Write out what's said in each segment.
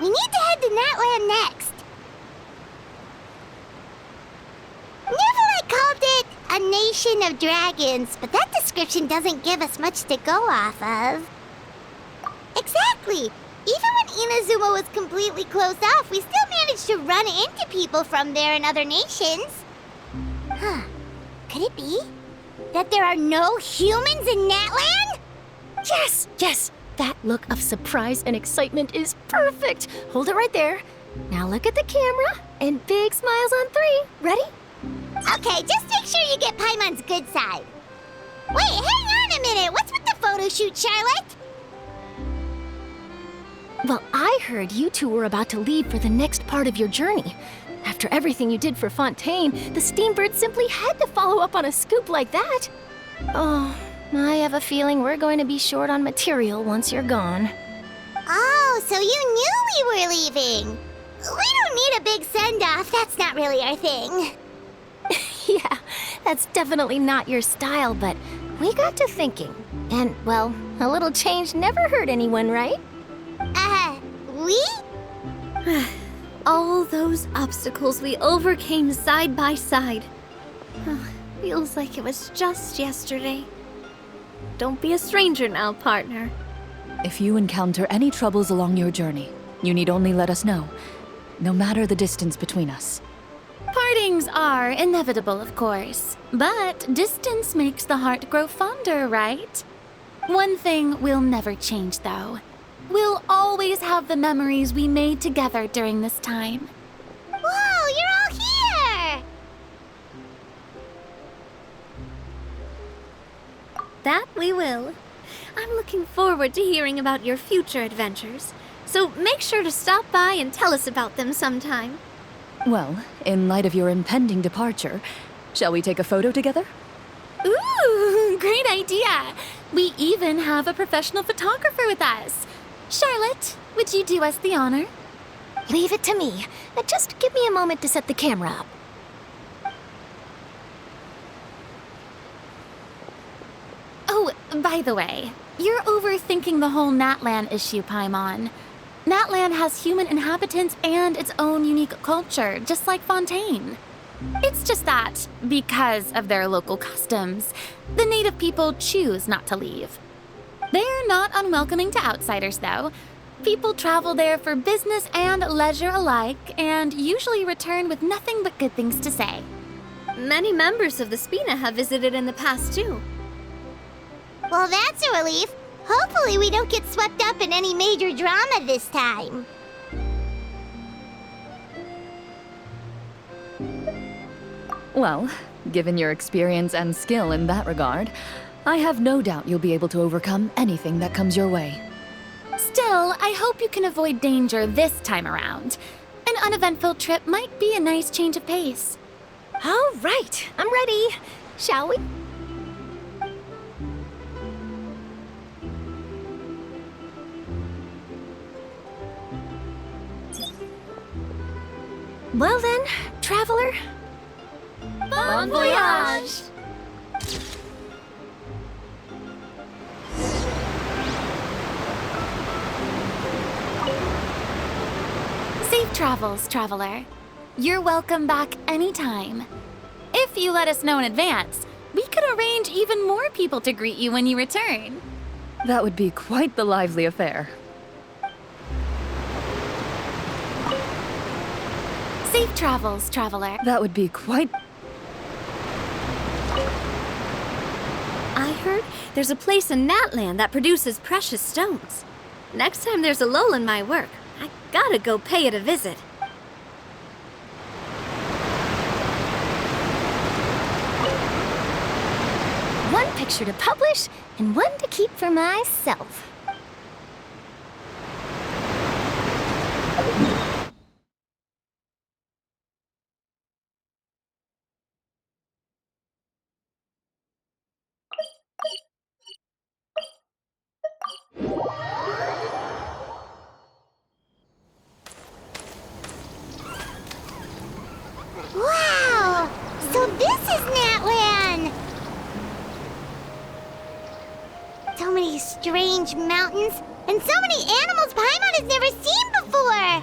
We need to head to Natland next. Neverlight called it a nation of dragons, but that description doesn't give us much to go off of. Exactly. Even when Inazuma was completely closed off, we still managed to run into people from there in other nations. Huh. Could it be that there are no humans in Natland? Yes, yes. That look of surprise and excitement is perfect. Hold it right there. Now look at the camera and big smiles on 3. Ready? Okay, just make sure you get Paimon's good side. Wait, hang on a minute. What's with the photo shoot, Charlotte? Well, I heard you two were about to leave for the next part of your journey. After everything you did for Fontaine, the Steambird simply had to follow up on a scoop like that. Oh, I have a feeling we're going to be short on material once you're gone. Oh, so you knew we were leaving. We don't need a big send-off. That's not really our thing. Yeah, that's definitely not your style, but we got to thinking. And, well, a little change never hurt anyone, right? We? All those obstacles we overcame side by side. Feels like it was just yesterday. Don't be a stranger now, partner. If you encounter any troubles along your journey, you need only let us know, no matter the distance between us. Partings are inevitable, of course, but distance makes the heart grow fonder, right? One thing will never change, though. We'll always have the memories we made together during this time. Whoa, you're all here! That we will. I'm looking forward to hearing about your future adventures, so make sure to stop by and tell us about them sometime. Well, in light of your impending departure, shall we take a photo together? Ooh, great idea! We even have a professional photographer with us. Charlotte, would you do us the honor? Leave it to me. Just give me a moment to set the camera up. Oh, by the way, you're overthinking the whole Natland issue, Paimon. Natland has human inhabitants and its own unique culture, just like Fontaine. It's just that, because of their local customs, the native people choose not to leave. They're not unwelcoming to outsiders, though. People travel there for business and leisure alike, and usually return with nothing but good things to say. Many members of the Spina have visited in the past, too. Well, that's a relief. Hopefully we don't get swept up in any major drama this time. Well, given your experience and skill in that regard, I have no doubt you'll be able to overcome anything that comes your way. Still, I hope you can avoid danger this time around. An uneventful trip might be a nice change of pace. All right, I'm ready. Shall we? Well then, traveler. Bon voyage! Safe travels, traveler. You're welcome back anytime. If you let us know in advance, we could arrange even more people to greet you when you return. That would be quite the lively affair. Safe travels, traveler. That would be quite... I heard there's a place in Natland that produces precious stones. Next time there's a lull in my work, I gotta go pay it a visit. One picture to publish and one to keep for myself. Wow! So this is Natland! So many strange mountains, and so many animals Paimon has never seen before!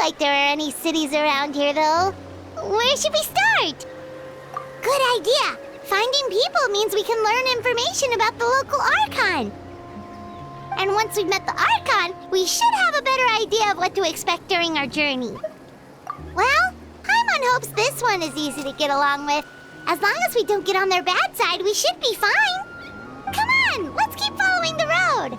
like there are any cities around here, though. Where should we start? Good idea. Finding people means we can learn information about the local Archon. And once we've met the Archon, we should have a better idea of what to expect during our journey. Well, Paimon hopes this one is easy to get along with. As long as we don't get on their bad side, we should be fine. Come on, let's keep following the road.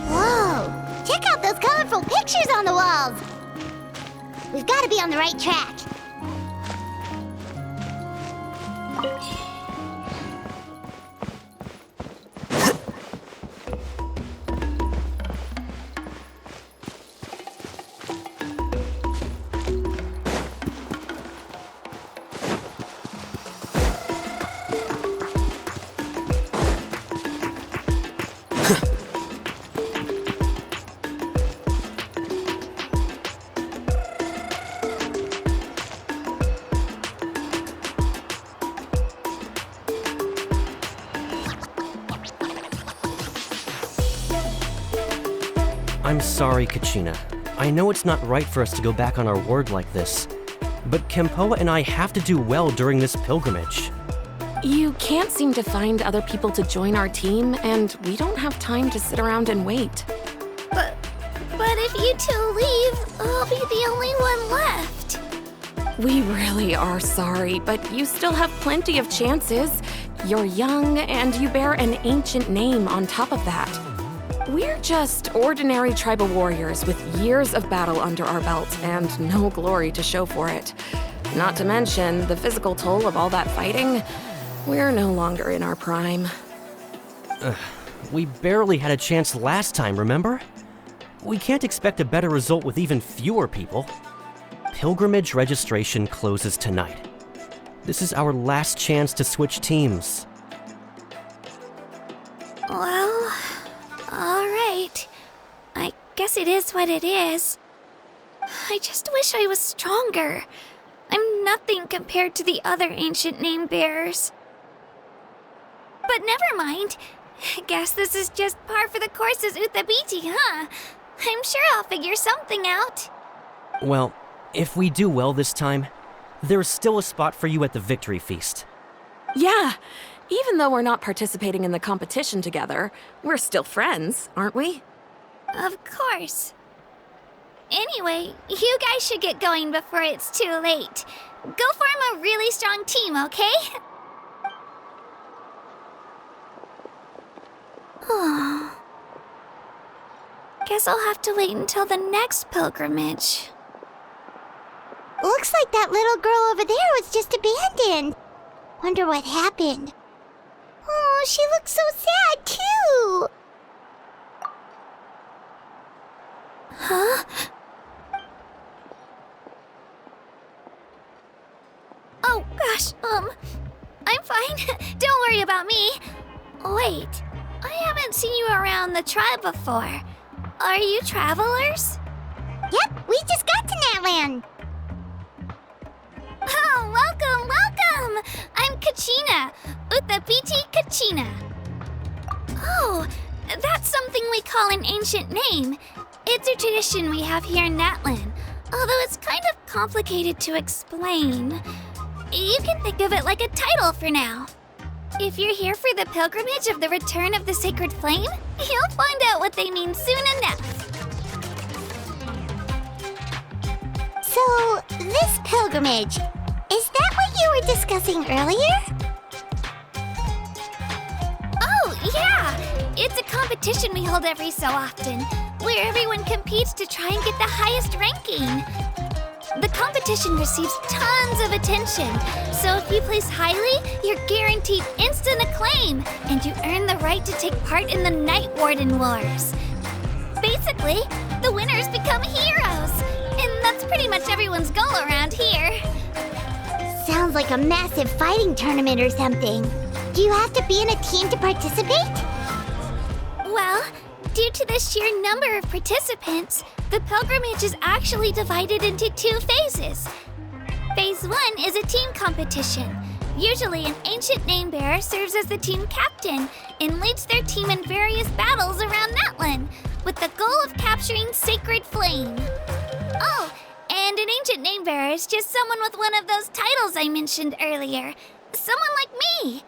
Whoa! Check out those colorful pictures on the walls! We've got to be on the right track. I'm sorry, Kachina. I know it's not right for us to go back on our word like this, but Kempoa and I have to do well during this pilgrimage. You can't seem to find other people to join our team, and we don't have time to sit around and wait. But if you two leave, I'll be the only one left. We really are sorry, but you still have plenty of chances. You're young, and you bear an ancient name on top of that. We're just ordinary tribal warriors with years of battle under our belt and no glory to show for it. Not to mention the physical toll of all that fighting. We're no longer in our prime. We barely had a chance last time, remember? We can't expect a better result with even fewer people. Pilgrimage registration closes tonight. This is our last chance to switch teams. Well, all right. I guess it is what it is. I just wish I was stronger. I'm nothing compared to the other ancient name bearers. But never mind. Guess this is just par for the course as Uthabiti, huh? I'm sure I'll figure something out. Well, if we do well this time, there's still a spot for you at the victory feast. Yeah, even though we're not participating in the competition together, we're still friends, aren't we? Of course. Anyway, you guys should get going before it's too late. Go form a really strong team, okay? Guess I'll have to wait until the next pilgrimage. Looks like that little girl over there was just abandoned. Wonder what happened. Oh, she looks so sad, too. Huh? Oh, gosh, I'm fine. Don't worry about me. Wait, I haven't seen you around the tribe before. Are you travelers? Yep, we just got to Natland. Oh, welcome, welcome! I'm Kachina, Uthabiti Kachina. Oh, that's something we call an ancient name. It's a tradition we have here in Natlan, although it's kind of complicated to explain. You can think of it like a title for now. If you're here for the pilgrimage of the return of the sacred flame, you'll find out what they mean soon enough. So, this pilgrimage, is that what you were discussing earlier? Oh, yeah! It's a competition we hold every so often, where everyone competes to try and get the highest ranking. The competition receives tons of attention, so if you place highly, you're guaranteed instant acclaim, and you earn the right to take part in the Night Warden Wars. Basically, the winners become heroes, and that's pretty much everyone's goal around here. Sounds like a massive fighting tournament or something. Do you have to be in a team to participate? Well, due to the sheer number of participants, the pilgrimage is actually divided into 2 phases. Phase 1 is a team competition. Usually, an ancient name bearer serves as the team captain and leads their team in various battles around Natlan, with the goal of capturing Sacred Flame. Oh, and an ancient name bearer is just someone with one of those titles I mentioned earlier. Someone like me.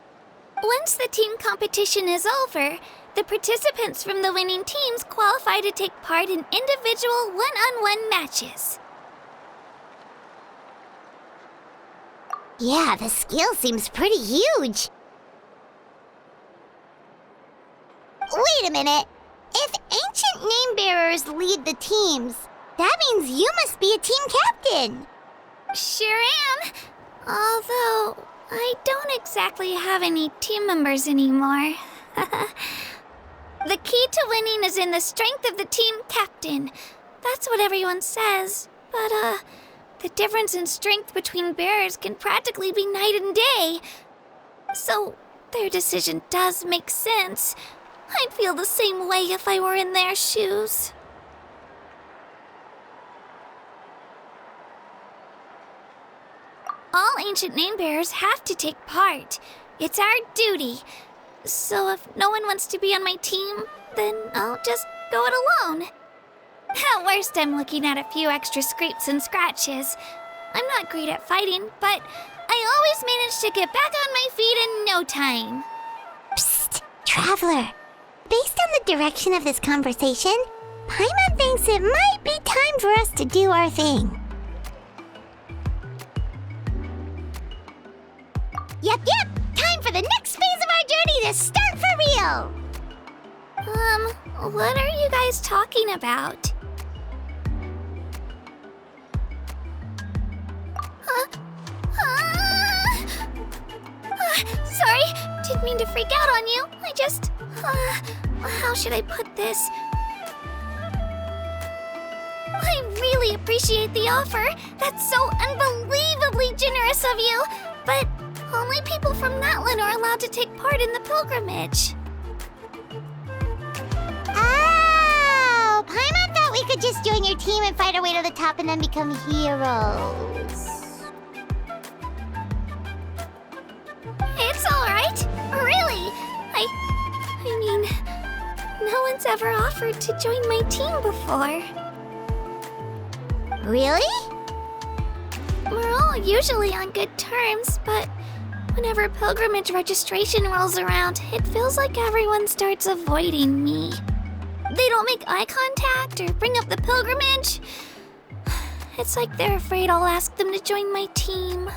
Once the team competition is over, the participants from the winning teams qualify to take part in individual one-on-one matches. Yeah, the skill seems pretty huge. Wait a minute. If ancient name bearers lead the teams, that means you must be a team captain. Sure am. Although, I don't exactly have any team members anymore. The key to winning is in the strength of the team captain. That's what everyone says. But, the difference in strength between bearers can practically be night and day. So, their decision does make sense. I'd feel the same way if I were in their shoes. All ancient name bearers have to take part. It's our duty. So if no one wants to be on my team, then I'll just go it alone. At worst, I'm looking at a few extra scrapes and scratches. I'm not great at fighting, but I always manage to get back on my feet in no time. Psst, Traveler. Based on the direction of this conversation, Paimon thinks it might be time for us to do our thing. Yep, time for the next phase of our journey to start for real! What are you guys talking about? Sorry, didn't mean to freak out on you. I just, how should I put this? I really appreciate the offer. That's so unbelievably generous of you. But only people from Natlan are allowed to take part in the pilgrimage. Oh, Paimon thought we could just join your team and fight our way to the top and then become heroes. It's alright. Really. I mean, no one's ever offered to join my team before. Really? We're all usually on good terms, but whenever pilgrimage registration rolls around, it feels like everyone starts avoiding me. They don't make eye contact or bring up the pilgrimage. It's like they're afraid I'll ask them to join my team.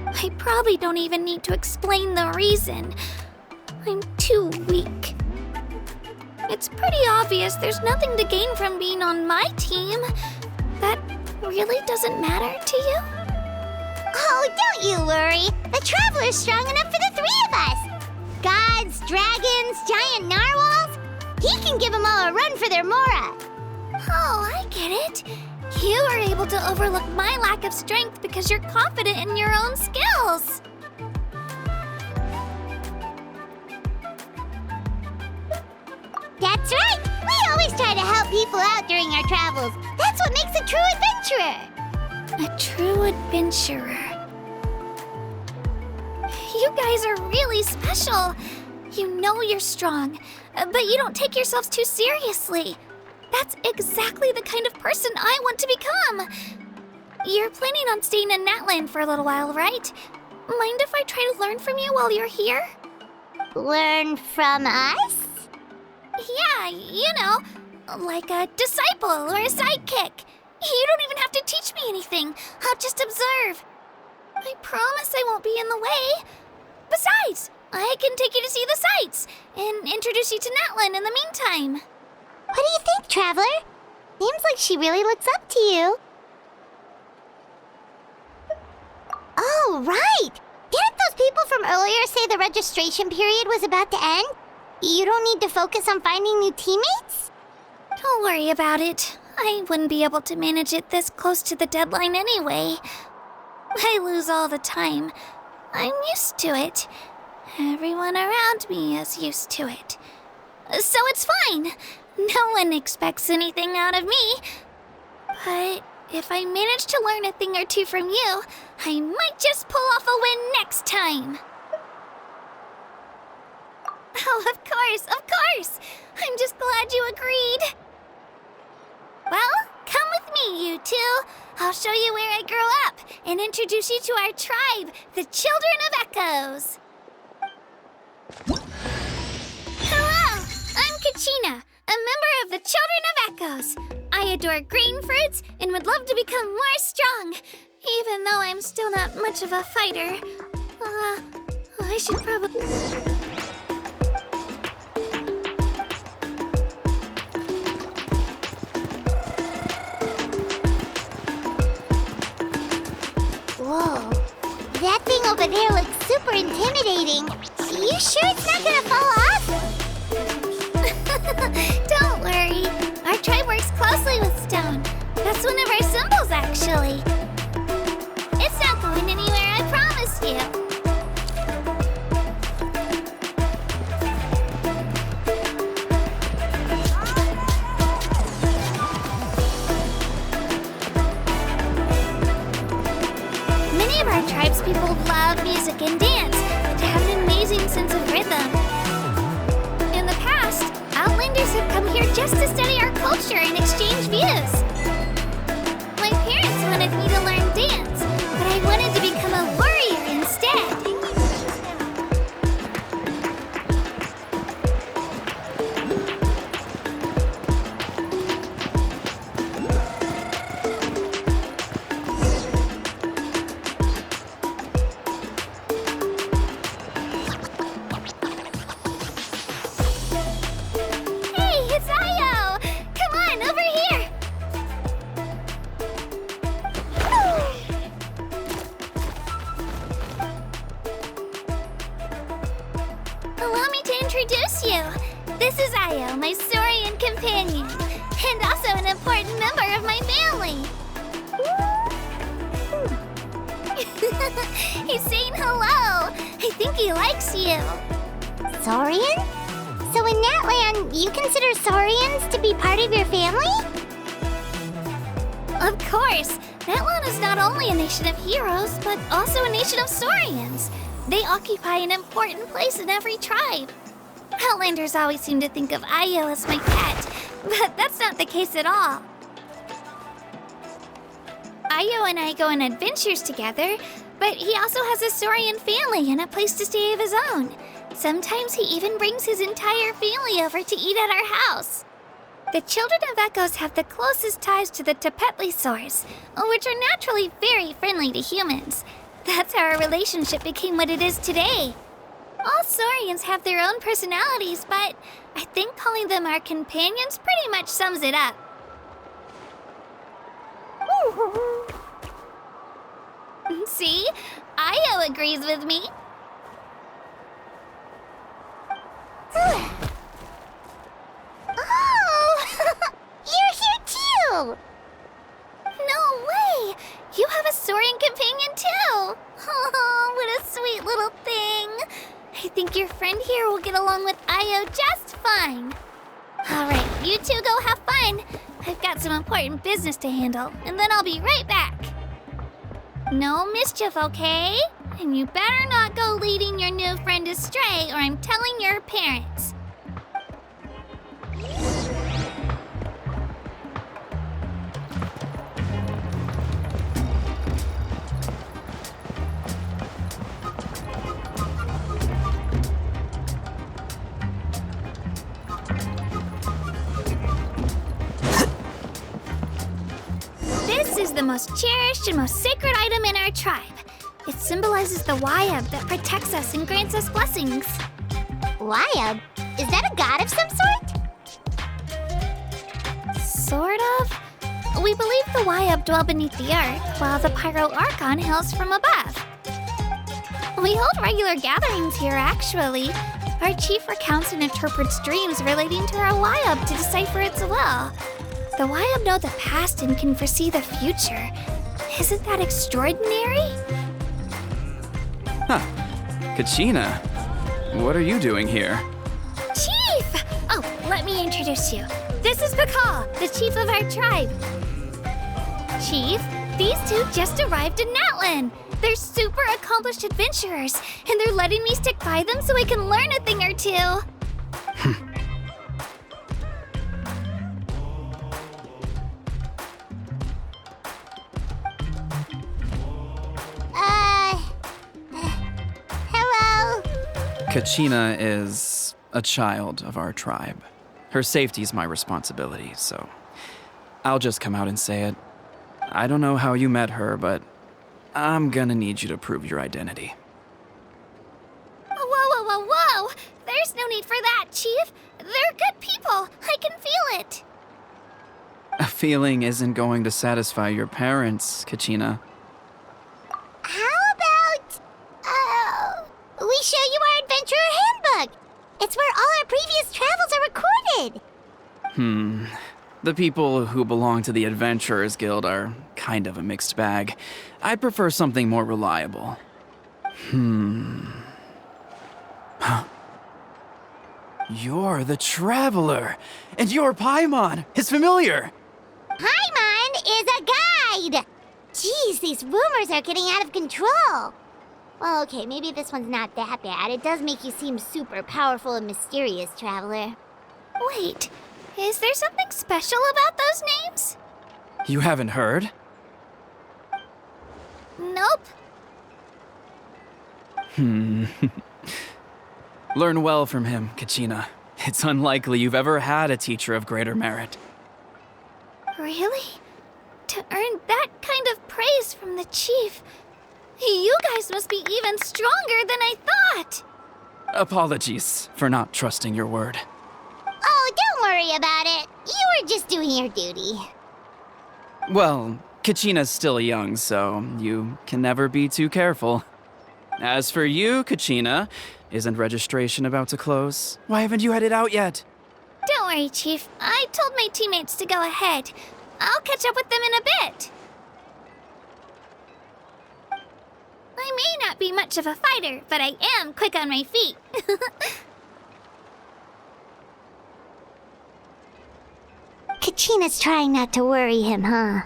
I probably don't even need to explain the reason. I'm too weak. It's pretty obvious there's nothing to gain from being on my team. That really doesn't matter to you? Oh, don't you worry. The Traveler's strong enough for the 3 of us. Gods, dragons, giant narwhals. He can give them all a run for their Mora. Oh, I get it. You are able to overlook my lack of strength because you're confident in your own skills. That's right. We always try to help people out during our travels. That's what makes a true adventurer. A true adventurer. You guys are really special. You know you're strong, but you don't take yourselves too seriously. That's exactly the kind of person I want to become. You're planning on staying in Natlan for a little while, right? Mind if I try to learn from you while you're here? Learn from us? Yeah, you know, like a disciple or a sidekick. You don't even have to teach me anything. I'll just observe. I promise I won't be in the way. Besides, I can take you to see the sights and introduce you to Natlan in the meantime. What do you think, Traveler? Seems like she really looks up to you. Oh, right! Didn't those people from earlier say the registration period was about to end? You don't need to focus on finding new teammates? Don't worry about it. I wouldn't be able to manage it this close to the deadline anyway. I lose all the time. I'm used to it. Everyone around me is used to it. So it's fine. No one expects anything out of me. But if I manage to learn a thing or two from you, I might just pull off a win next time. Oh, of course. I'm just glad you agreed. Well, come with me, you two. I'll show you where I grew up and introduce you to our tribe, the Children of Echoes. Hello, I'm Kachina, a member of the Children of Echoes. I adore green fruits and would love to become more strong, even though I'm still not much of a fighter. I should probably... Whoa. That thing over there looks super intimidating. You sure it's not gonna fall off? Don't worry. Our tribe works closely with stone. That's one of our symbols, actually. It's not going anywhere, I promise you. Many of our tribespeople love music and dance, and have an amazing sense of rhythm. In the past, Outlanders have come here just to study our culture and exchange views. My parents wanted me to learn dance, but I wanted to become a warrior instead. Hey, it's Ayo! Come on, over here! Allow me to introduce you. This is Ayo, my Saurian companion, and also an important member of my family. He's saying hello. I think he likes you. Saurian? So in that land, you consider Saurians to be part of your family? Of course, Natlan is not only a nation of heroes, but also a nation of Saurians. They occupy an important place in every tribe. Outlanders always seem to think of Ayo as my pet, but that's not the case at all. Ayo and I go on adventures together, but he also has a Saurian family and a place to stay of his own. Sometimes he even brings his entire family over to eat at our house. The Children of Echoes have the closest ties to the Tepetlisaurs, which are naturally very friendly to humans. That's how our relationship became what it is today. All Saurians have their own personalities, but I think calling them our companions pretty much sums it up. See? Ayo agrees with me. Oh! You're here too! No way! You have a Saurian companion too! Oh, what a sweet little thing! I think your friend here will get along with Ayo just fine. Alright, you two go have fun. I've got some important business to handle, and then I'll be right back. No mischief, okay? And you better not go leading your new friend astray, or I'm telling your parents. This is the most cherished and most sacred item in our tribe. It symbolizes the Wayab that protects us and grants us blessings. Wayab? Is that a god of some sort? Sort of. We believe the Wayab dwell beneath the earth, while the Pyro Archon hails from above. We hold regular gatherings here, actually. Our chief recounts and interprets dreams relating to our Wayab to decipher its will. The Wayab know the past and can foresee the future. Isn't that extraordinary? Kachina, what are you doing here? Chief! Oh, let me introduce you. This is Pakal, the chief of our tribe. Chief, these two just arrived in Natlan. They're super accomplished adventurers, and they're letting me stick by them so I can learn a thing or two. Hello? Kachina is a child of our tribe. Her safety's my responsibility, so I'll just come out and say it. I don't know how you met her, but I'm gonna need you to prove your identity. Whoa! There's no need for that, Chief. They're good people. I can feel it. A feeling isn't going to satisfy your parents, Kachina. How about, we show you our adventurer handbook? It's where all our previous travels are recorded. The people who belong to the Adventurers Guild are kind of a mixed bag. I'd prefer something more reliable. You're the Traveler, and you're Paimon, his familiar. Paimon is a guide! Jeez, these rumors are getting out of control. Well, okay, maybe this one's not that bad. It does make you seem super powerful and mysterious, Traveler. Wait, is there something special about those names? You haven't heard? Nope. Learn well from him, Kachina. It's unlikely you've ever had a teacher of greater merit. Really? To earn that kind of praise from the chief, you guys must be even stronger than I thought. Apologies for not trusting your word. Oh, don't worry about it. You were just doing your duty. Well, Kachina's still young, so you can never be too careful. As for you, Kachina, isn't registration about to close? Why haven't you headed out yet? Don't worry, Chief. I told my teammates to go ahead. I'll catch up with them in a bit. I may not be much of a fighter, but I am quick on my feet. Kachina's trying not to worry him, huh?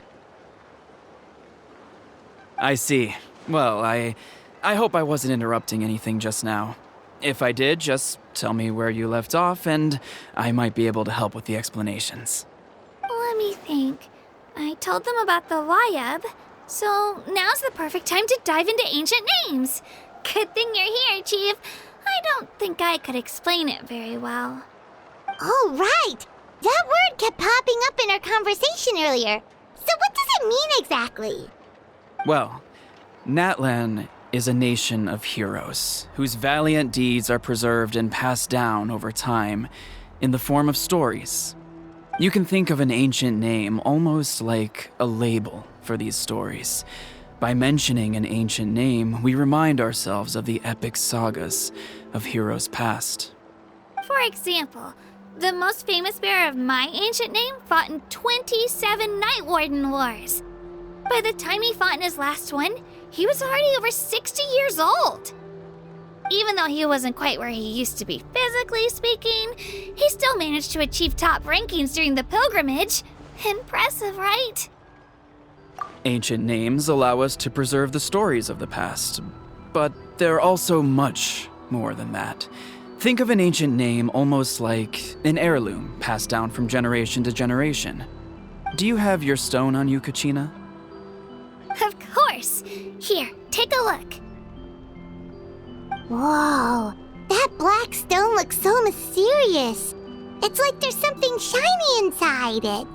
I see. Well, I hope I wasn't interrupting anything just now. If I did, just tell me where you left off, and I might be able to help with the explanations. Let me think. I told them about the Wayab, so now's the perfect time to dive into ancient names. Good thing you're here, Chief. I don't think I could explain it very well. Oh, right! That word kept popping up in our conversation earlier. So what does it mean exactly? Well, Natlan is a nation of heroes whose valiant deeds are preserved and passed down over time in the form of stories. You can think of an ancient name almost like a label for these stories. By mentioning an ancient name, we remind ourselves of the epic sagas of heroes past. For example, the most famous bearer of my ancient name fought in 27 Night Warden Wars. By the time he fought in his last one, he was already over 60 years old. Even though he wasn't quite where he used to be physically speaking, he still managed to achieve top rankings during the pilgrimage. Impressive, right? Ancient names allow us to preserve the stories of the past, but they're also much more than that. Think of an ancient name almost like an heirloom passed down from generation to generation. Do you have your stone on you, Kachina? Of course. Here, take a look. Whoa, that black stone looks so mysterious. It's like there's something shiny inside it.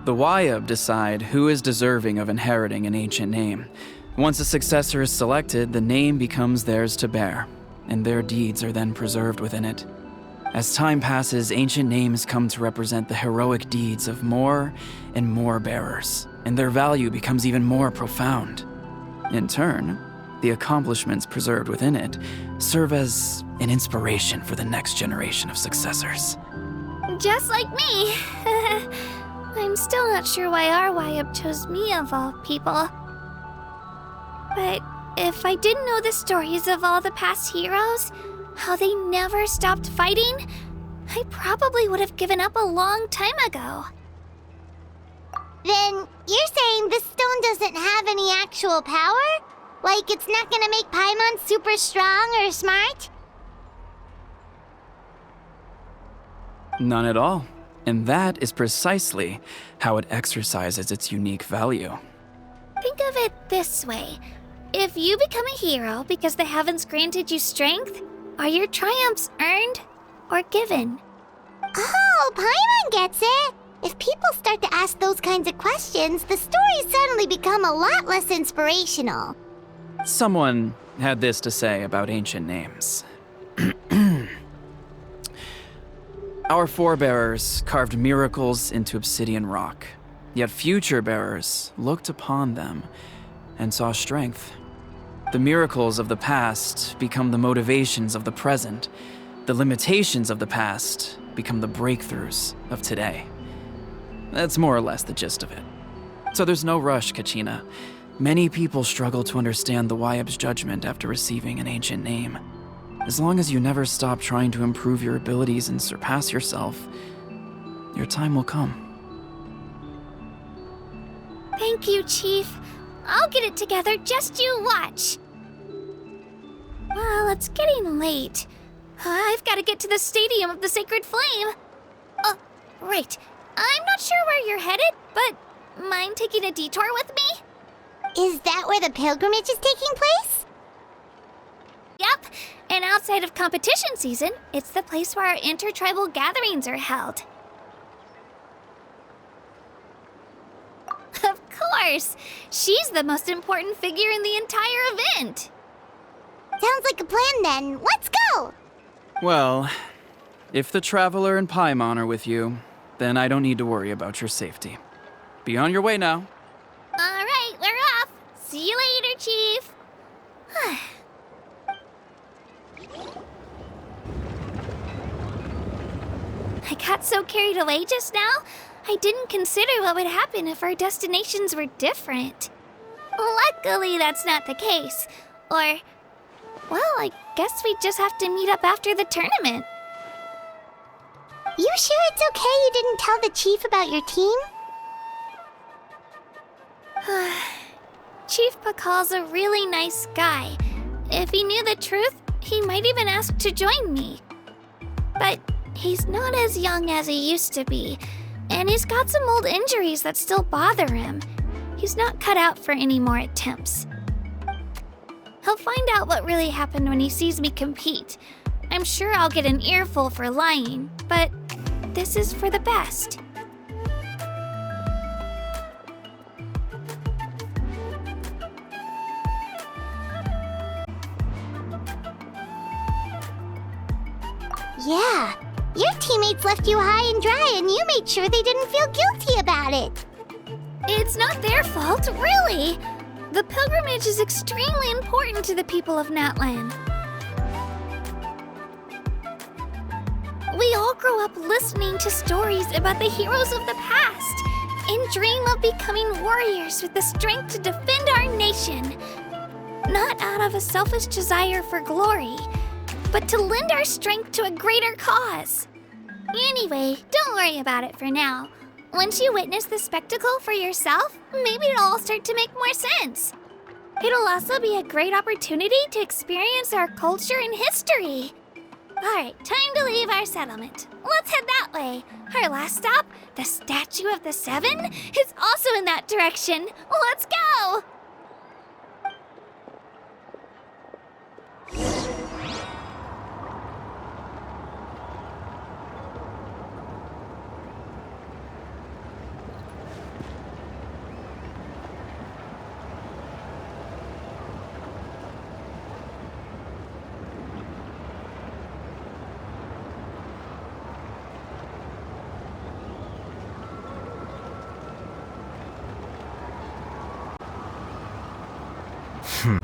The Wayab decide who is deserving of inheriting an ancient name. Once a successor is selected, the name becomes theirs to bear, and their deeds are then preserved within it. As time passes, ancient names come to represent the heroic deeds of more and more bearers, and their value becomes even more profound. In turn, the accomplishments preserved within it serve as an inspiration for the next generation of successors. Just like me. I'm still not sure why our Wayab chose me of all people. But If I didn't know the stories of all the past heroes, how they never stopped fighting, I probably would have given up a long time ago. Then you're saying this stone doesn't have any actual power? Like it's not gonna make Paimon super strong or smart? None at all. And that is precisely how it exercises its unique value. Think of it this way. If you become a hero because the heavens granted you strength, are your triumphs earned or given? Oh, Paimon gets it! If people start to ask those kinds of questions, the stories suddenly become a lot less inspirational. Someone had this to say about ancient names. Our forebears carved miracles into obsidian rock, yet future bearers looked upon them and saw strength. The miracles of the past become the motivations of the present. The limitations of the past become the breakthroughs of today. That's more or less the gist of it. So there's no rush, Kachina. Many people struggle to understand the Wyab's judgment after receiving an ancient name. As long as you never stop trying to improve your abilities and surpass yourself, your time will come. Thank you, Chief. I'll get it together, just you watch. Well, it's getting late. I've got to get to the Stadium of the Sacred Flame. Oh, right. I'm not sure where you're headed, but mind taking a detour with me? Is that where the pilgrimage is taking place? Yep, and outside of competition season, it's the place where our intertribal gatherings are held. Of course! She's the most important figure in the entire event! Sounds like a plan then. Let's go! Well, if the Traveler and Paimon are with you, then I don't need to worry about your safety. Be on your way now. Alright, we're off! See you later, Chief! I got so carried away just now, I didn't consider what would happen if our destinations were different. Luckily, that's not the case. Or, well, I guess we just have to meet up after the tournament. You sure it's okay you didn't tell the chief about your team? Chief Pakal's a really nice guy. If he knew the truth, he might even ask to join me. But he's not as young as he used to be, and he's got some old injuries that still bother him. He's not cut out for any more attempts. He'll find out what really happened when he sees me compete. I'm sure I'll get an earful for lying, but this is for the best. Yeah, your teammates left you high and dry and you made sure they didn't feel guilty about it. It's not their fault, really. The pilgrimage is extremely important to the people of Natlan. We all grow up listening to stories about the heroes of the past and dream of becoming warriors with the strength to defend our nation. Not out of a selfish desire for glory, but to lend our strength to a greater cause. Anyway, don't worry about it for now. Once you witness the spectacle for yourself, maybe it'll all start to make more sense. It'll also be a great opportunity to experience our culture and history. Alright, time to leave our settlement. Let's head that way. Our last stop, the Statue of the Seven, is also in that direction. Let's go!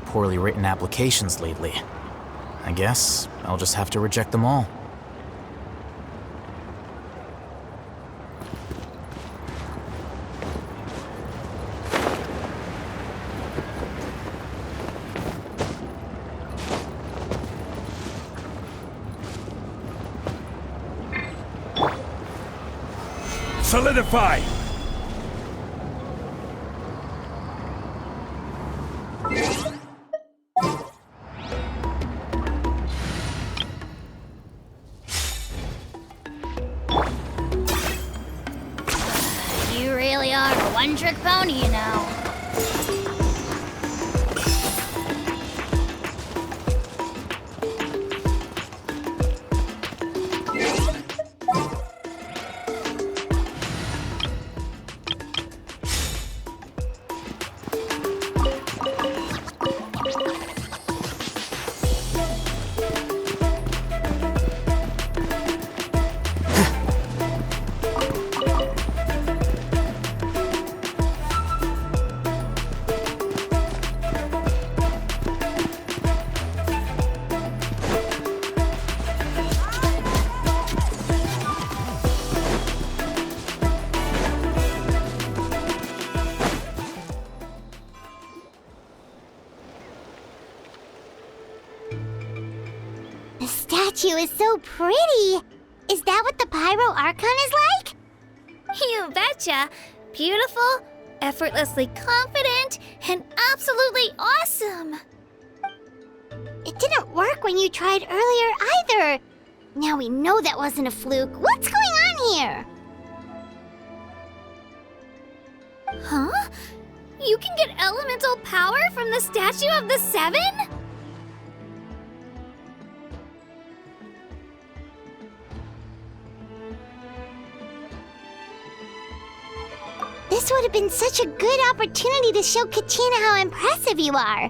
Poorly written applications lately. I guess I'll just have to reject them all. solidify! You really are a one-trick pony, you know. The statue is so pretty. Is that what the Pyro Archon is like? You betcha. Beautiful, effortlessly confident, and absolutely awesome. It didn't work when you tried earlier either. Now we know that wasn't a fluke. What's going on here? Huh? You can get elemental power from the Statue of the Seven? This would have been such a good opportunity to show Kachina how impressive you are.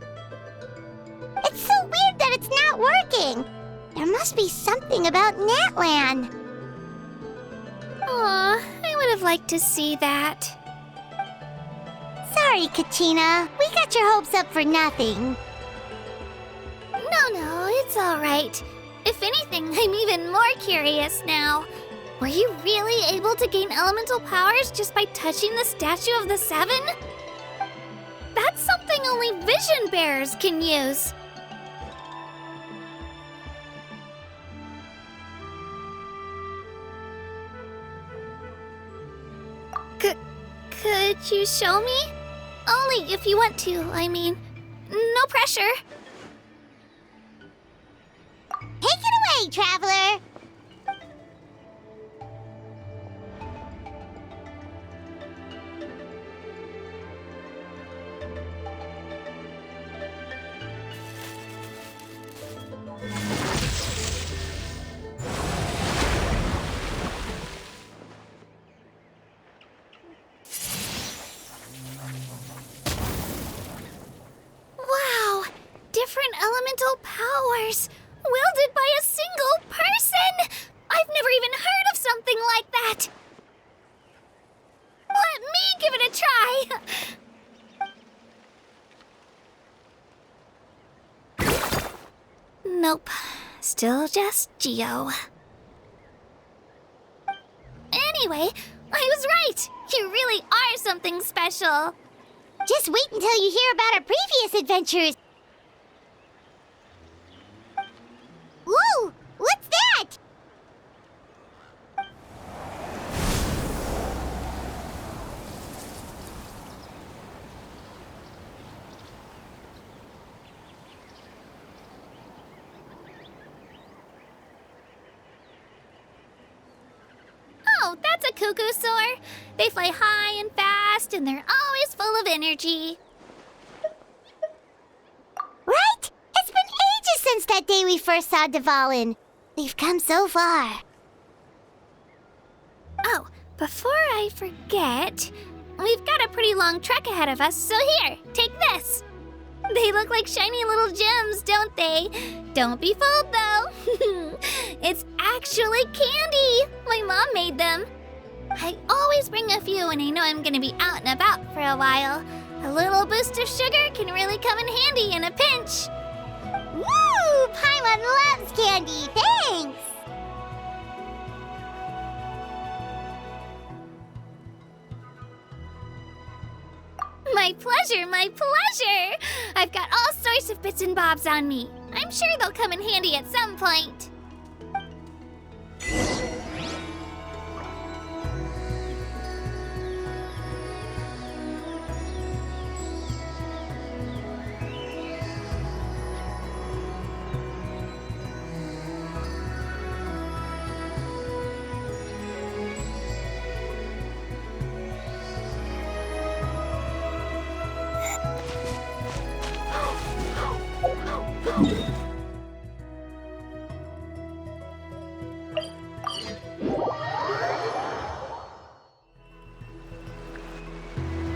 It's so weird that it's not working. There must be something about Natlan. Aw, I would have liked to see that. Sorry, Kachina. We got your hopes up for nothing. No, it's all right. If anything, I'm even more curious now. Were you really able to gain elemental powers just by touching the Statue of the Seven? That's something only vision bearers can use. Could you show me? Only if you want to, I mean. No pressure. Take it away, Traveler. Wow! Different elemental powers! Wielded by a single person! I've never even heard of something like that! Let me give it a try! Nope. Still just Geo. Anyway, I was right! You really are something special! Just wait until you hear about our previous adventures. Whoa! What's that? Oh, that's a cuckoo soar. They fly high and fast, and they're always full of energy. Right? It's been ages since that day we first saw Dvalin. We've come so far. Oh, before I forget, we've got a pretty long trek ahead of us, so here, take this. They look like shiny little gems, don't they? Don't be fooled, though. It's actually candy. My mom made them. I always bring a few when I know I'm gonna be out and about for a while. A little boost of sugar can really come in handy in a pinch. Woo! Paimon loves candy. Thanks. My pleasure, my pleasure! I've got all sorts of bits and bobs on me. I'm sure they'll come in handy at some point.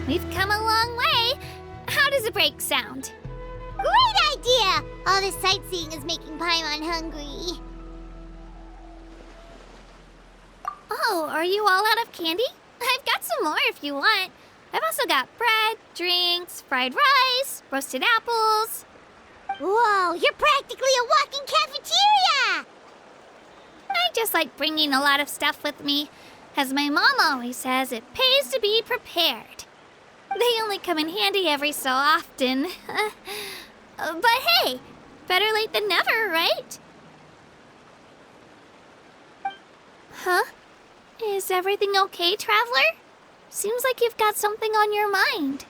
we've come a long way. How does a break sound? Great idea! All this sightseeing is making Paimon hungry. Oh, are you all out of candy? I've got some more if you want. I've also got bread, drinks, fried rice, roasted apples. Whoa, you're practically a walking cafeteria! I just like bringing a lot of stuff with me. As my mom always says, it pays to be prepared. They only come in handy every so often. But hey, better late than never, right? Huh? Is everything okay, Traveler? Seems like you've got something on your mind.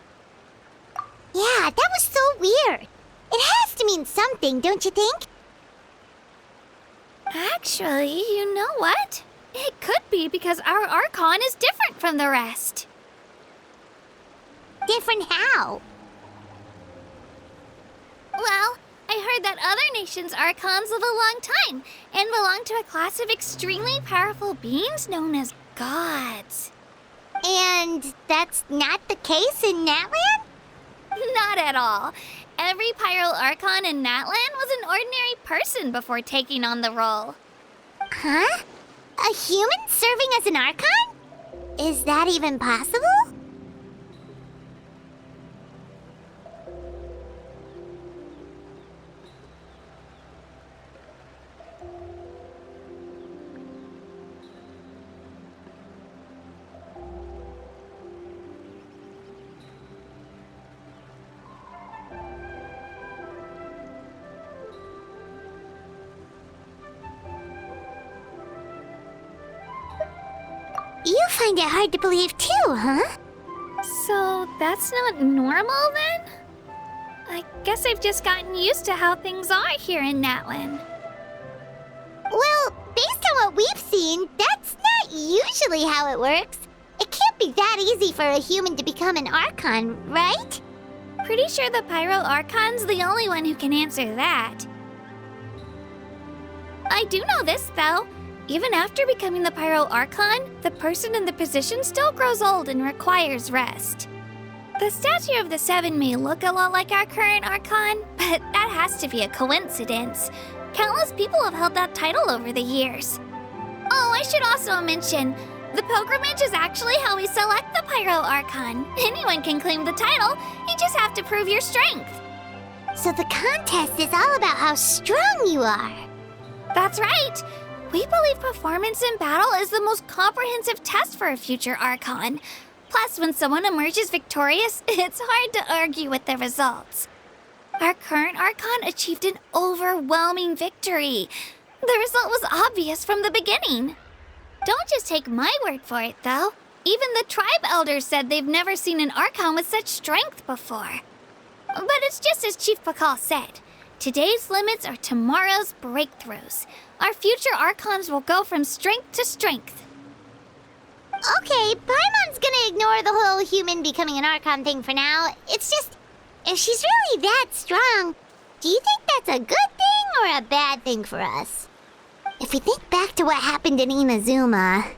Yeah, that was so weird. It has to mean something, don't you think? Actually, you know what? It could be because our Archon is different from the rest. Different how? Well, I heard that other nations' Archons live a long time and belong to a class of extremely powerful beings known as gods. And that's not the case in Natlan? Not at all. Every Pyro Archon in Natlan was an ordinary person before taking on the role. Huh? A human serving as an Archon? Is that even possible? You find it hard to believe too, huh? So that's not normal then? I guess I've just gotten used to how things are here in Natlan. Well, based on what we've seen, that's not usually how it works. It can't be that easy for a human to become an Archon, right? Pretty sure the Pyro Archon's the only one who can answer that. I do know this, though. Even after becoming the Pyro Archon, the person in the position still grows old and requires rest. The statue of the Seven may look a lot like our current Archon, but that has to be a coincidence. Countless people have held that title over the years. Oh, I should also mention, the pilgrimage is actually how we select the Pyro Archon. Anyone can claim the title, you just have to prove your strength. So the contest is all about how strong you are. That's right. We believe performance in battle is the most comprehensive test for a future Archon. Plus, when someone emerges victorious, it's hard to argue with the results. Our current Archon achieved an overwhelming victory. The result was obvious from the beginning. Don't just take my word for it, though. Even the tribe elders said they've never seen an Archon with such strength before. But it's just as Chief Pakal said. Today's limits are tomorrow's breakthroughs. Our future Archons will go from strength to strength. Okay, Paimon's gonna ignore the whole human becoming an Archon thing for now. It's just, if she's really that strong, do you think that's a good thing or a bad thing for us? If we think back to what happened in Inazuma...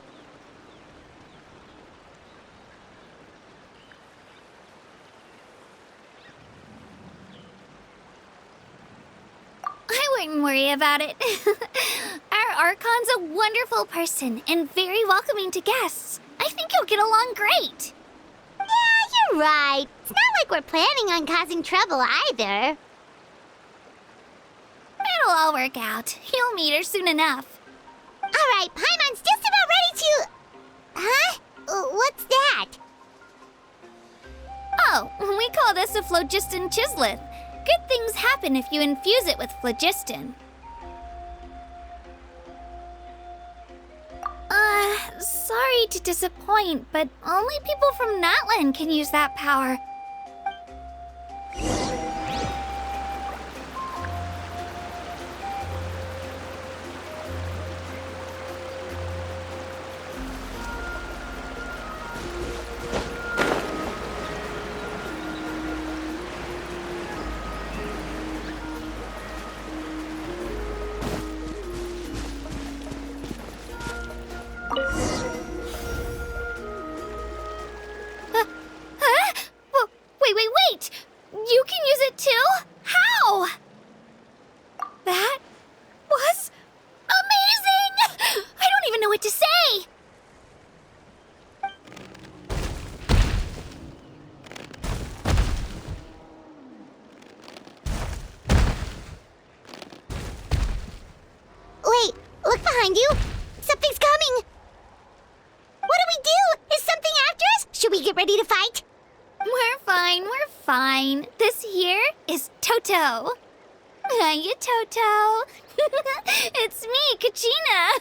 I wouldn't worry about it. Our Archon's a wonderful person and very welcoming to guests. I think you'll get along great. Yeah, you're right. It's not like we're planning on causing trouble either. It'll all work out. You'll meet her soon enough. All right, Paimon's just about ready to... Huh? What's that? Oh, we call this a phlogiston chisleth. Good things happen if you infuse it with phlogiston. Sorry to disappoint, but only people from Natlan can use that power. Huh? behind you! Something's coming! What do we do? Is something after us? Should we get ready to fight? We're fine. This here is Toto. Hiya, Toto. It's me, Kachina.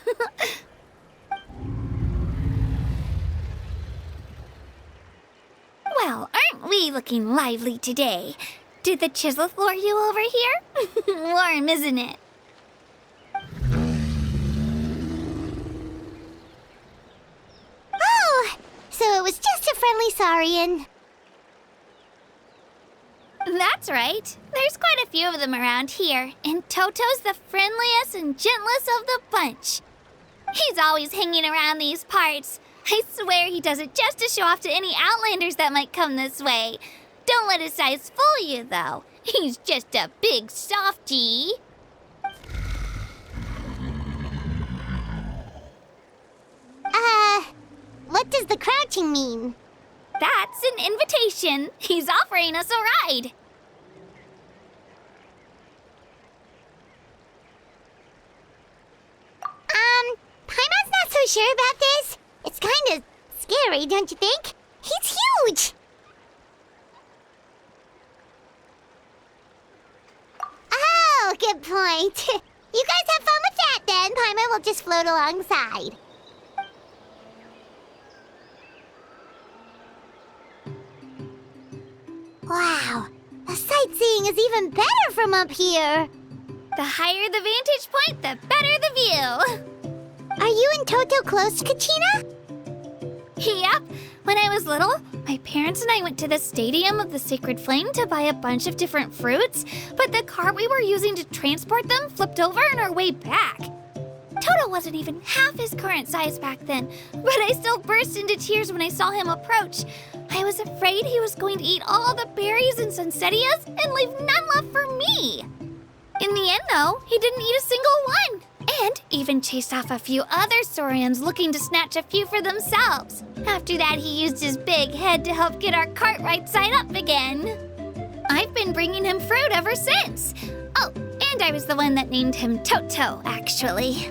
Well, aren't we looking lively today? Did the chisel floor you over here? Warm, isn't it? Oh, so it was just a friendly saurian. That's right. There's quite a few of them around here, and Toto's the friendliest and gentlest of the bunch. He's always hanging around these parts. I swear he does it just to show off to any Outlanders that might come this way. Don't let his size fool you, though. He's just a big softie. What does the crouching mean? That's an invitation. He's offering us a ride. Paimon's not so sure about this. It's kind of scary, don't you think? He's huge! Oh, good point. You guys have fun with that then. Paimon will just float alongside. Wow, the sightseeing is even better from up here. The higher the vantage point, the better the view. Are you and Toto close, Kachina? Yep. When I was little, my parents and I went to the Stadium of the Sacred Flame to buy a bunch of different fruits, but the cart we were using to transport them flipped over on our way back. Toto wasn't even half his current size back then, but I still burst into tears when I saw him approach. I was afraid he was going to eat all the berries and sunsettias and leave none left for me. In the end, though, he didn't eat a single one, and even chased off a few other saurians looking to snatch a few for themselves. After that, he used his big head to help get our cart right side up again. I've been bringing him fruit ever since. Oh, and I was the one that named him Toto, actually.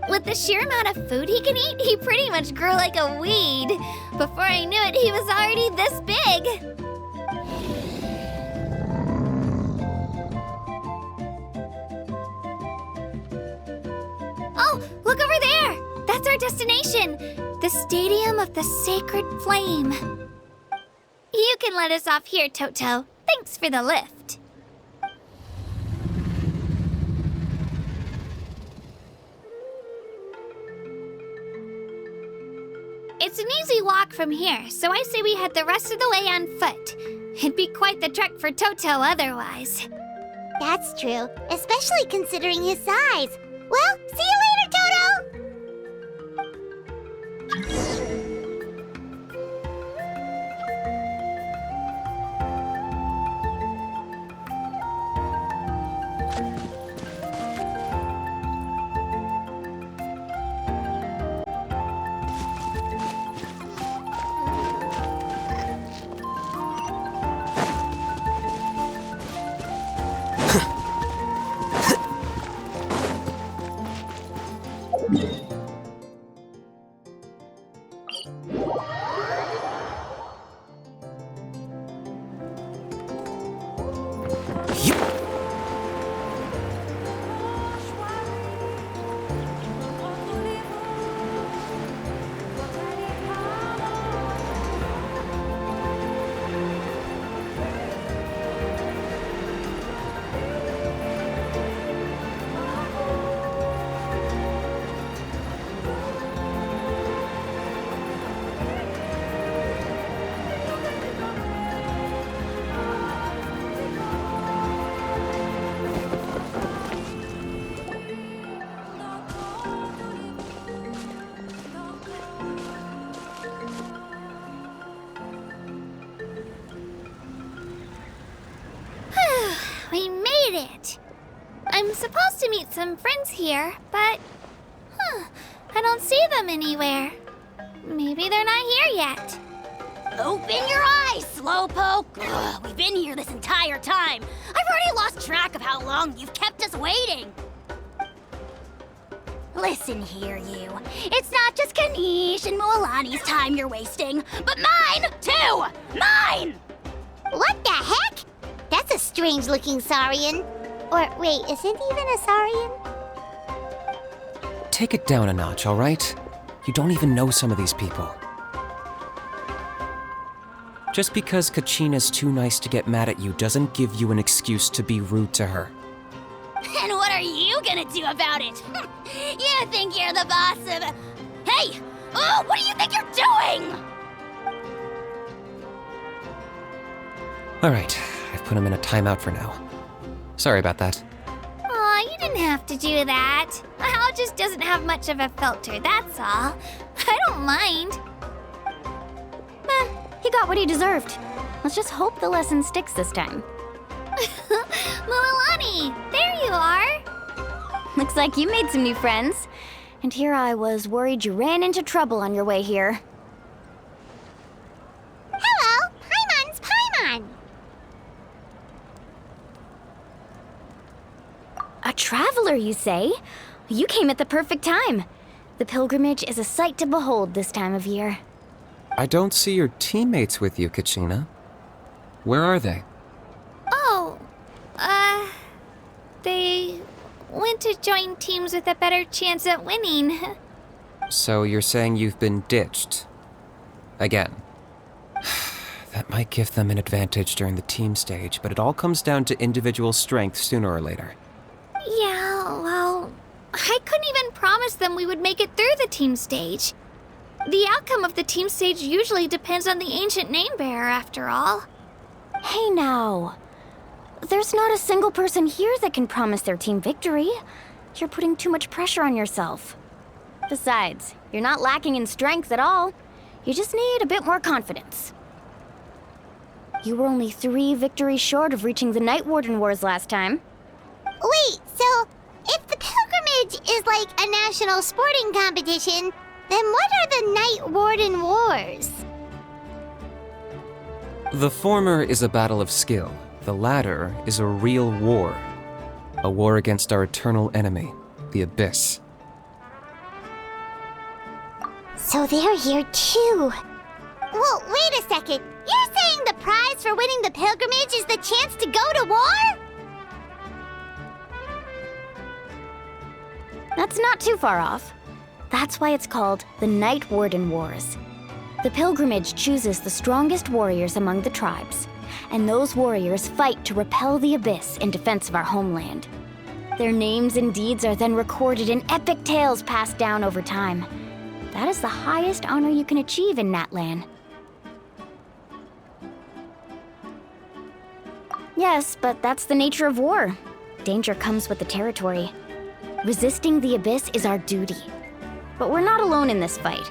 With the sheer amount of food he can eat, he pretty much grew like a weed. Before I knew it, he was already this big. Oh, look over there! That's our destination, the Stadium of the Sacred Flame. You can let us off here, Toto. Thanks for the lift. It's an easy walk from here, so I say we head the rest of the way on foot. It'd be quite the trek for Toto otherwise. That's true, especially considering his size. Well, see you later, Toto! We made it! I'm supposed to meet some friends here, but... I don't see them anywhere. Maybe they're not here yet. Open your eyes, Slowpoke! Ugh, we've been here this entire time. I've already lost track of how long you've kept us waiting. Listen here, you. It's not just Kanish and Moalani's time you're wasting, but mine, too! Mine! What the heck? That's a strange-looking Saurian. Or, wait, is it even a Saurian? Take it down a notch, all right? You don't even know some of these people. Just because Kachina's too nice to get mad at you doesn't give you an excuse to be rude to her. And what are you gonna do about it? You think you're the boss of... Hey! Oh, what do you think you're doing? All right, I've put him in a timeout for now. Sorry about that. Aw, you didn't have to do that. Hal just doesn't have much of a filter, that's all. I don't mind. He got what he deserved. Let's just hope the lesson sticks this time. Moalani, there you are. Looks like you made some new friends. And here I was worried you ran into trouble on your way here. Hello, Paimon's Paimon. A traveler, you say? You came at the perfect time. The pilgrimage is a sight to behold this time of year. I don't see your teammates with you, Kachina. Where are they? Oh, they went to join teams with a better chance at winning. So you're saying you've been ditched? Again. That might give them an advantage during the team stage, but it all comes down to individual strength sooner or later. Yeah, well, I couldn't even promise them we would make it through the team stage. The outcome of the team stage usually depends on the ancient name bearer, after all. Hey now. There's not a single person here that can promise their team victory. You're putting too much pressure on yourself. Besides, you're not lacking in strength at all. You just need a bit more confidence. You were only 3 victories short of reaching the Night Warden Wars last time. Wait, so if the pilgrimage is like a national sporting competition, then what are the Night Warden Wars? The former is a battle of skill. The latter is a real war. A war against our eternal enemy, the Abyss. So they're here too. Well, wait a second. You're saying the prize for winning the pilgrimage is the chance to go to war? That's not too far off. That's why it's called the Night Warden Wars. The pilgrimage chooses the strongest warriors among the tribes, and those warriors fight to repel the Abyss in defense of our homeland. Their names and deeds are then recorded in epic tales passed down over time. That is the highest honor you can achieve in Natlan. Yes, but that's the nature of war. Danger comes with the territory. Resisting the Abyss is our duty. But we're not alone in this fight.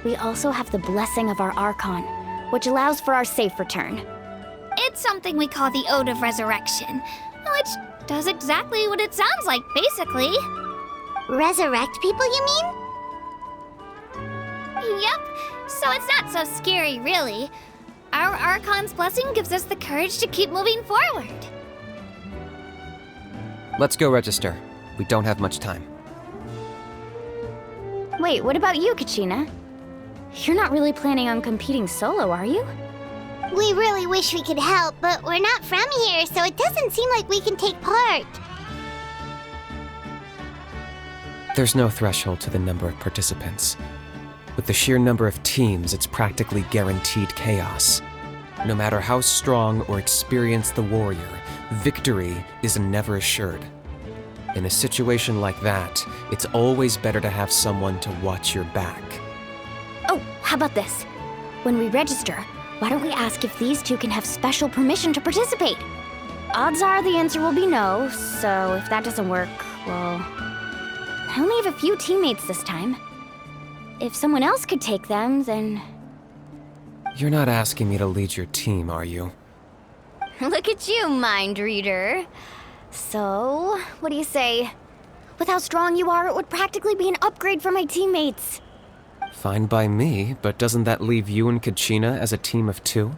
We also have the blessing of our Archon, which allows for our safe return. It's something we call the Ode of Resurrection, which does exactly what it sounds like, basically. Resurrect people, you mean? Yep, so it's not so scary, really. Our Archon's blessing gives us the courage to keep moving forward. Let's go register. We don't have much time. Wait, what about you, Kachina? You're not really planning on competing solo, are you? We really wish we could help, but we're not from here, so it doesn't seem like we can take part. There's no threshold to the number of participants. With the sheer number of teams, it's practically guaranteed chaos. No matter how strong or experienced the warrior, victory is never assured. In a situation like that, it's always better to have someone to watch your back. Oh, how about this? When we register, why don't we ask if these two can have special permission to participate? Odds are the answer will be no, so if that doesn't work, well... I only have a few teammates this time. If someone else could take them, then... You're not asking me to lead your team, are you? Look at you, mind reader. So, what do you say? With how strong you are, it would practically be an upgrade for my teammates. Fine by me, but doesn't that leave you and Kachina as a team of 2?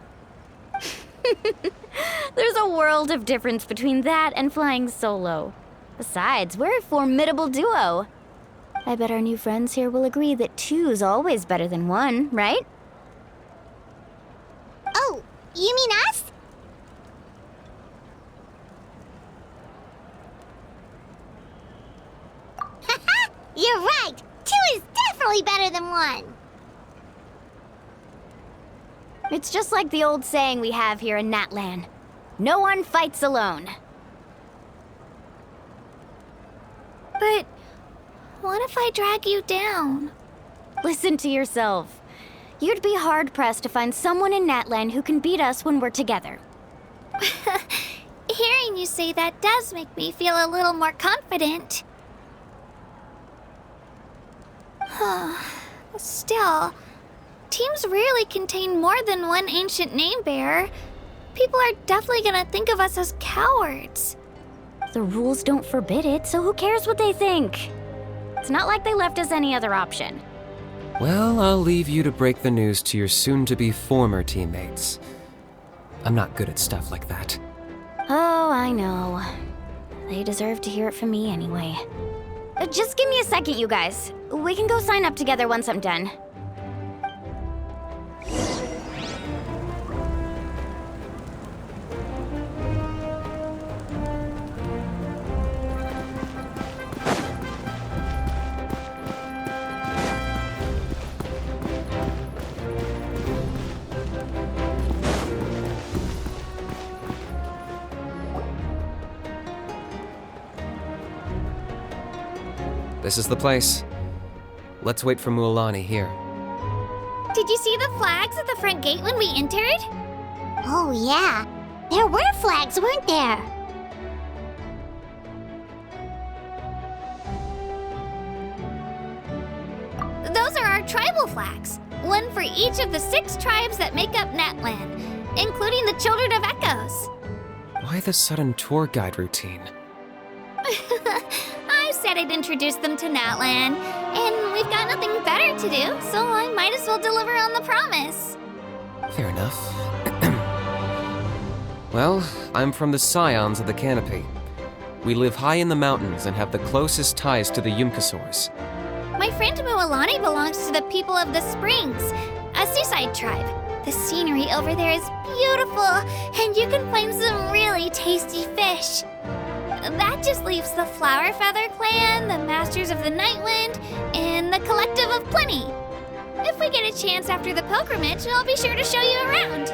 There's a world of difference between that and flying solo. Besides, we're a formidable duo. I bet our new friends here will agree that 2's always better than 1, right? Oh, you mean us? Haha, you're right. 2 is definitely better than 1. It's just like the old saying we have here in Natlan. No one fights alone. But what if I drag you down? Listen to yourself. You'd be hard-pressed to find someone in Natlan who can beat us when we're together. Hearing you say that does make me feel a little more confident. Still, teams rarely contain more than one ancient name bearer. People are definitely gonna think of us as cowards. The rules don't forbid it, so who cares what they think? It's not like they left us any other option. Well, I'll leave you to break the news to your soon-to-be former teammates. I'm not good at stuff like that. Oh, I know. They deserve to hear it from me anyway. Just give me a second, you guys. We can go sign up together once I'm done. This is the place. Let's wait for Mualani here. Did you see the flags at the front gate when we entered? Oh, yeah. There were flags, weren't there? Those are our tribal flags. One for each of the 6 tribes that make up Natlan, including the Children of Echoes. Why the sudden tour guide routine? I said I'd introduce them to Natlan, and we've got nothing better to do, so I might as well deliver on the promise. Fair enough. Well, I'm from the Scions of the Canopy. We live high in the mountains and have the closest ties to the Yumkasaurs. My friend Mualani belongs to the people of the Springs, a seaside tribe. The scenery over there is beautiful, and you can find some really tasty fish. That just leaves the Flower Feather Clan, the Masters of the Nightwind, and the Collective of Plenty. If we get a chance after the pilgrimage, I'll be sure to show you around.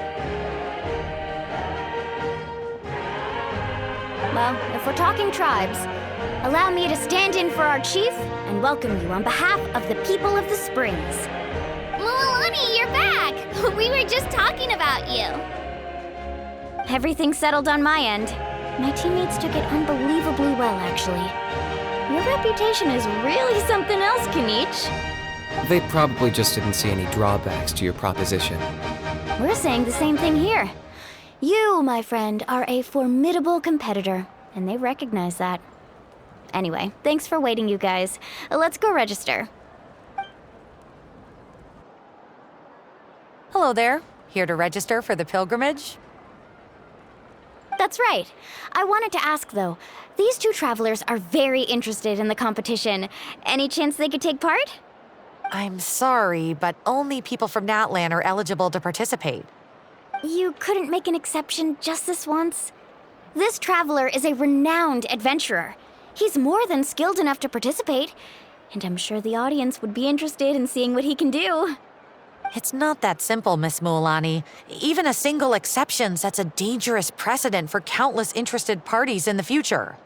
Well, if we're talking tribes, allow me to stand in for our chief and welcome you on behalf of the people of the Springs. Mualani, you're back! We were just talking about you. Everything's settled on my end. My teammates took it unbelievably well, actually. Your reputation is really something else, Kanich. They probably just didn't see any drawbacks to your proposition. We're saying the same thing here. You, my friend, are a formidable competitor, and they recognize that. Anyway, thanks for waiting, you guys. Let's go register. Hello there. Here to register for the pilgrimage? That's right. I wanted to ask, though. These 2 travelers are very interested in the competition. Any chance they could take part? I'm sorry, but only people from Natlan are eligible to participate. You couldn't make an exception just this once? This traveler is a renowned adventurer. He's more than skilled enough to participate, and I'm sure the audience would be interested in seeing what he can do. It's not that simple, Miss Mualani. Even a single exception sets a dangerous precedent for countless interested parties in the future.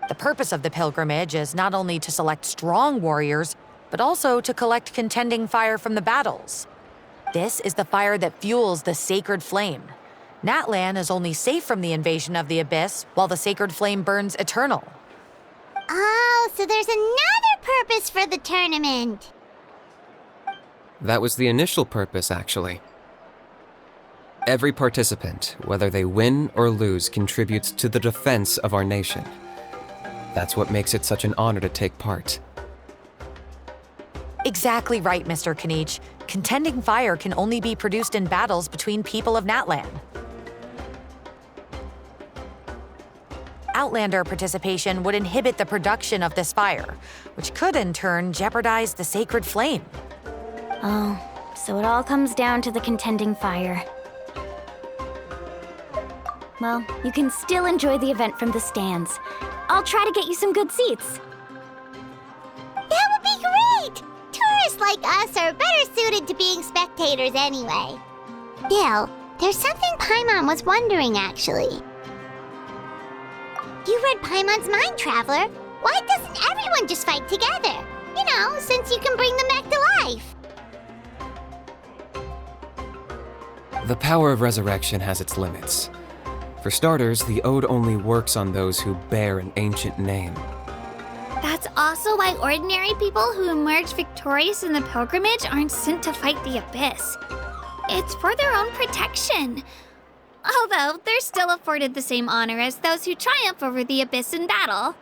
The purpose of the pilgrimage is not only to select strong warriors, but also to collect contending fire from the battles. This is the fire that fuels the sacred flame. Natlan is only safe from the invasion of the Abyss, while the sacred flame burns eternal. Oh, so there's another purpose for the tournament. That was the initial purpose, actually. Every participant, whether they win or lose, contributes to the defense of our nation. That's what makes it such an honor to take part. Exactly right, Mr. Kanich. Contending fire can only be produced in battles between people of Natlan. Outlander participation would inhibit the production of this fire, which could in turn jeopardize the sacred flame. Oh, so it all comes down to the contending fire. Well, you can still enjoy the event from the stands. I'll try to get you some good seats. That would be great! Tourists like us are better suited to being spectators anyway. Still, there's something Paimon was wondering, actually. You read Paimon's mind, Traveler. Why doesn't everyone just fight together? You know, since you can bring them back to life. The power of resurrection has its limits. For starters, the ode only works on those who bear an ancient name. That's also why ordinary people who emerge victorious in the pilgrimage aren't sent to fight the Abyss. It's for their own protection. Although, they're still afforded the same honor as those who triumph over the Abyss in battle.